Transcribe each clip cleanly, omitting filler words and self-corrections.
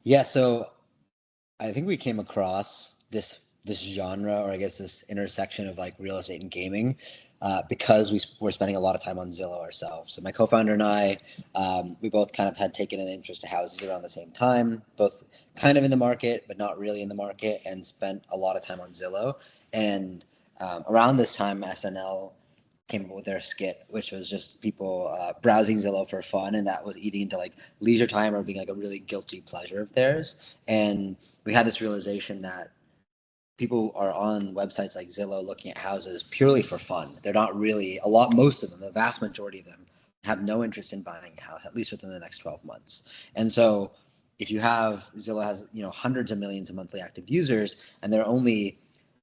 Yeah, so I think we came across this genre, or I guess this intersection of like real estate and gaming, because were spending a lot of time on Zillow ourselves. So my co-founder and I, we both kind of had taken an interest to houses around the same time, both kind of in the market, but not really in the market, and spent a lot of time on Zillow. And around this time, SNL came up with their skit, which was just people browsing Zillow for fun, and that was eating into like leisure time or being like a really guilty pleasure of theirs. And we had this realization that people are on websites like Zillow looking at houses purely for fun. They're not really most of them, the vast majority of them, have no interest in buying a house, at least within the next 12 months. And so if you have Zillow has hundreds of millions of monthly active users, and they're only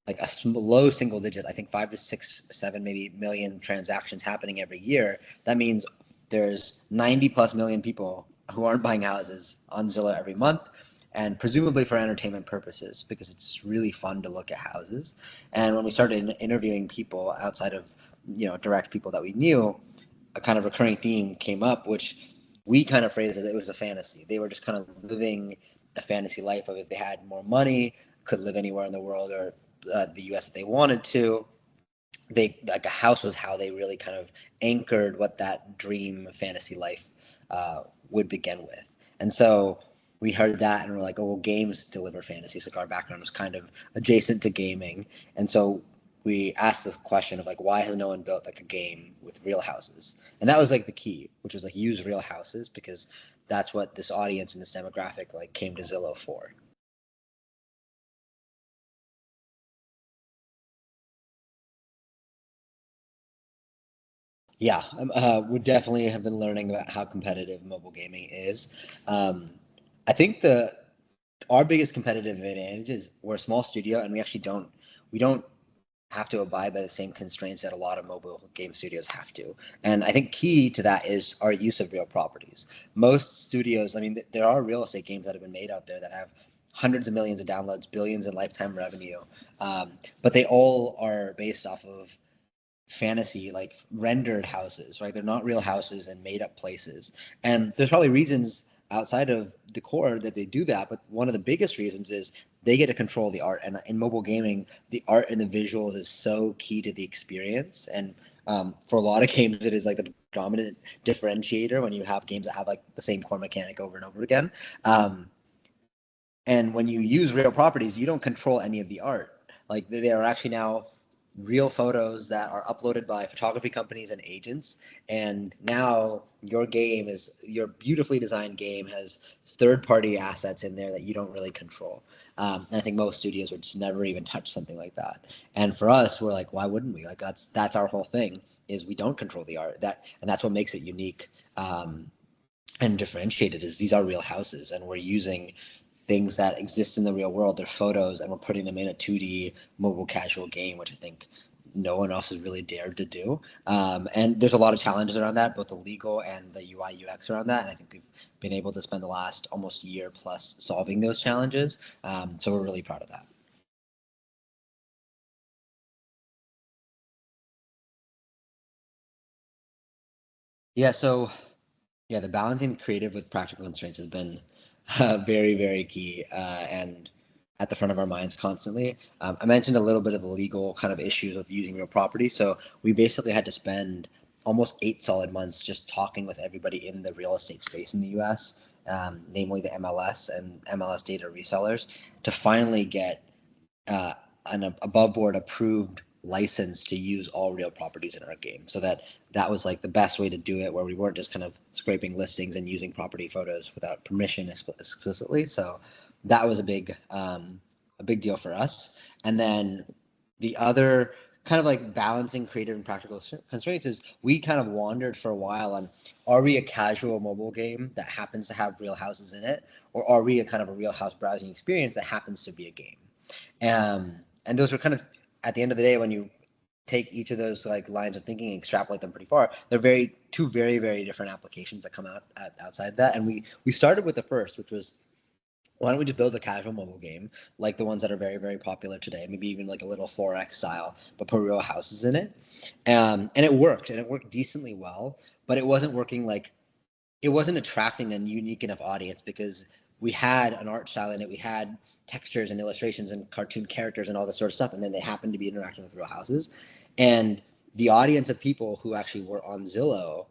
like a low single digit, I think 5 to 6, 7 maybe million transactions happening every year. That means there's 90 plus million people who aren't buying houses on Zillow every month, and presumably for entertainment purposes, because it's really fun to look at houses. And when we started interviewing people outside of direct people that we knew, a kind of recurring theme came up, which we kind of phrased as it was a fantasy. They were just kind of living a fantasy life of, if they had more money, could live anywhere in the world or the US if they wanted to. They like a house was how they really kind of anchored what that dream fantasy life would begin with. And so we heard that and we're like, oh, well, games deliver fantasies. Like our background was kind of adjacent to gaming. And so we asked the question of like, why has no one built like a game with real houses? And that was like the key, which was like use real houses, because that's what this audience and this demographic like came to Zillow for. Yeah, would definitely have been learning about how competitive mobile gaming is. Um, I think the our biggest competitive advantage is we're a small studio, and we don't have to abide by the same constraints that a lot of mobile game studios have to. And I think key to that is our use of real properties. Most studios, I mean, there are real estate games that have been made out there that have hundreds of millions of downloads, billions in lifetime revenue, but they all are based off of fantasy, like rendered houses, right? They're not real houses and made up places. And there's probably reasons outside of the core that they do that, but one of the biggest reasons is they get to control the art. And in mobile gaming, the art and the visuals is so key to the experience. And for a lot of games, it is like the dominant differentiator when you have games that have like the same core mechanic over and over again. And when you use real properties, you don't control any of the art. Like they are actually now real photos that are uploaded by photography companies and agents. And now your beautifully designed game has third party assets in there that you don't really control. And I think most studios would just never even touch something like that. And for us, we're like, why wouldn't we? Like that's our whole thing, is we don't control the art. And that's what makes it unique. And differentiated, is these are real houses, and we're using things that exist in the real world, they're photos, and we're putting them in a 2D mobile casual game, which I think no one else has really dared to do. And there's a lot of challenges around that, both the legal and the UI UX around that. And I think we've been able to spend the last almost year plus solving those challenges. So we're really proud of that. Yeah. So yeah, the balancing creative with practical constraints has been very, very key, and at the front of our minds constantly. I mentioned a little bit of the legal kind of issues of using real property. So we basically had to spend almost 8 solid months just talking with everybody in the real estate space in the US, namely the MLS and MLS data resellers, to finally get an above board approved license to use all real properties in our game. So that was like the best way to do it, where we weren't just kind of scraping listings and using property photos without permission explicitly. So that was a big deal for us. And then the other kind of like balancing creative and practical constraints is we kind of wandered for a while on, are we a casual mobile game that happens to have real houses in it, or are we a kind of a real house browsing experience that happens to be a game? And those are kind of, at the end of the day, when you take each of those like lines of thinking and extrapolate them pretty far, they're two very, very different applications that come out outside that. And we started with the first, which was, why don't we just build a casual mobile game like the ones that are very, very popular today, maybe even like a little 4X style, but put real houses in it. And it worked decently well, but it wasn't working like, it wasn't attracting a unique enough audience, because we had an art style in it, we had textures and illustrations and cartoon characters and all this sort of stuff, and then they happened to be interacting with real houses. And the audience of people who actually were on Zillow,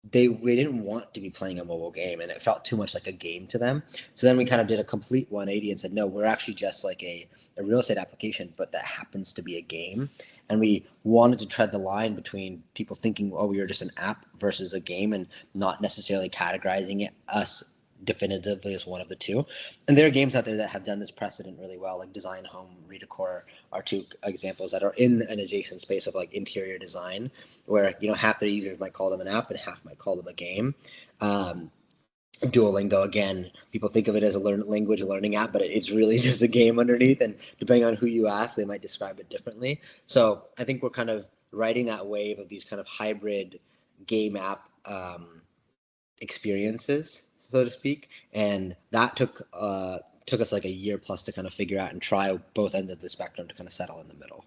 they didn't want to be playing a mobile game, and it felt too much like a game to them. So then we kind of did a complete 180 and said, no, we're actually just like a real estate application, but that happens to be a game. And we wanted to tread the line between people thinking, oh, we are just an app versus a game, and not necessarily categorizing us definitively as one of the two. And there are games out there that have done this precedent really well, like Design Home, Redecor are two examples that are in an adjacent space of like interior design, where half their users might call them an app and half might call them a game. Duolingo, again, people think of it as a language learning app, but it's really just a game underneath, and depending on who you ask, they might describe it differently. So I think we're kind of riding that wave of these kind of hybrid game app experiences, so to speak, and that took us like a year plus to kind of figure out and try both ends of the spectrum to kind of settle in the middle.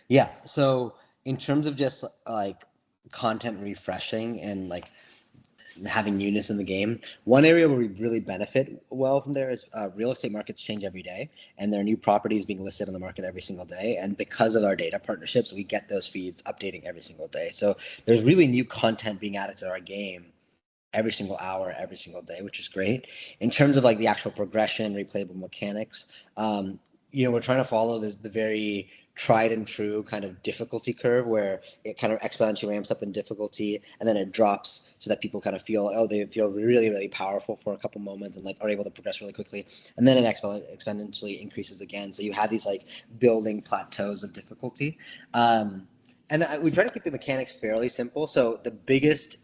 Yeah. So in terms of just like content refreshing and like having newness in the game, one area where we really benefit well from there is real estate markets change every day, and there are new properties being listed on the market every single day. And because of our data partnerships, we get those feeds updating every single day. So there's really new content being added to our game every single hour, every single day, which is great. In terms of like the actual progression, replayable mechanics, we're trying to follow the very tried and true kind of difficulty curve, where it kind of exponentially ramps up in difficulty and then it drops, so that people kind of feel, they feel really, really powerful for a couple moments and like are able to progress really quickly, and then it exponentially increases again. So you have these like building plateaus of difficulty. And we try to keep the mechanics fairly simple. So the biggest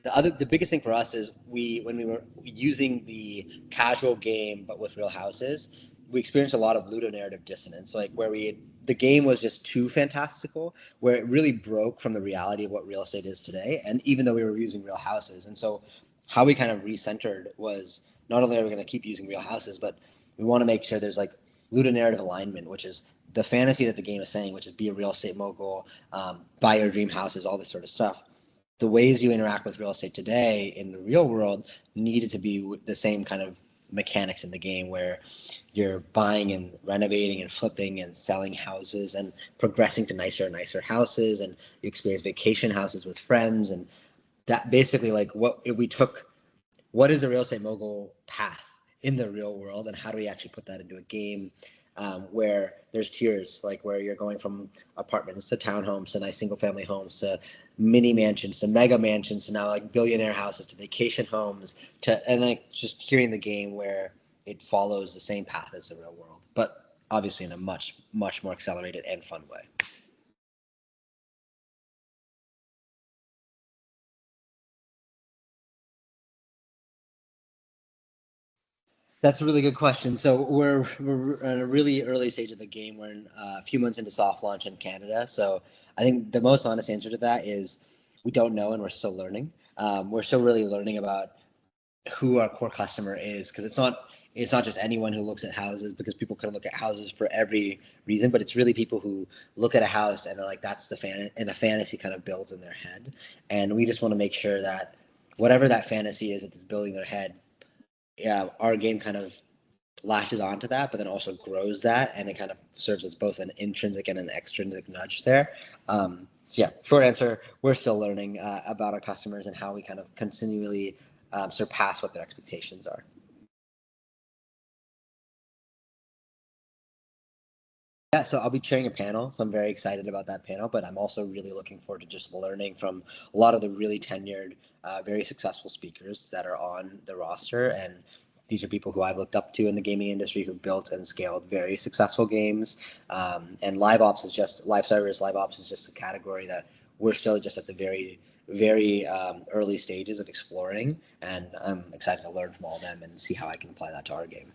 thing for us is when we were using the casual game but with real houses, we experienced a lot of ludonarrative dissonance, like where the game was just too fantastical, where it really broke from the reality of what real estate is today. And even though we were using real houses, and so how we kind of recentered was, not only are we going to keep using real houses, but we want to make sure there's like ludonarrative alignment, which is the fantasy that the game is saying, which is be a real estate mogul, buy your dream houses, all this sort of stuff. The ways you interact with real estate today in the real world needed to be the same kind of mechanics in the game, where you're buying and renovating and flipping and selling houses and progressing to nicer and nicer houses, and you experience vacation houses with friends. And that basically, like, what is the real estate mogul path in the real world, and how do we actually put that into a game, where there's tiers, like where you're going from apartments to townhomes to nice single family homes to mini mansions to mega mansions to now like billionaire houses to vacation homes and like just hearing the game where it follows the same path as the real world, but obviously in a much, much more accelerated and fun way. That's a really good question. So we're in a really early stage of the game. We're in a few months into soft launch in Canada. So I think the most honest answer to that is we don't know, and we're still learning. We're still really learning about who our core customer is, because it's not just anyone who looks at houses, because people can look at houses for every reason, but it's really people who look at a house and are like, that's the fan, and a fantasy kind of builds in their head. And we just want to make sure that whatever that fantasy is that's building their head, yeah, our game kind of latches onto that, but then also grows that, and it kind of serves as both an intrinsic and an extrinsic nudge there. So yeah, short answer, we're still learning about our customers and how we kind of continually surpass what their expectations are. Yeah, so I'll be chairing a panel, so I'm very excited about that panel, but I'm also really looking forward to just learning from a lot of the really tenured, very successful speakers that are on the roster. And these are people who I've looked up to in the gaming industry, who built and scaled very successful games. And live service, live ops is just a category that we're still just at the very, very early stages of exploring. And I'm excited to learn from all of them and see how I can apply that to our game.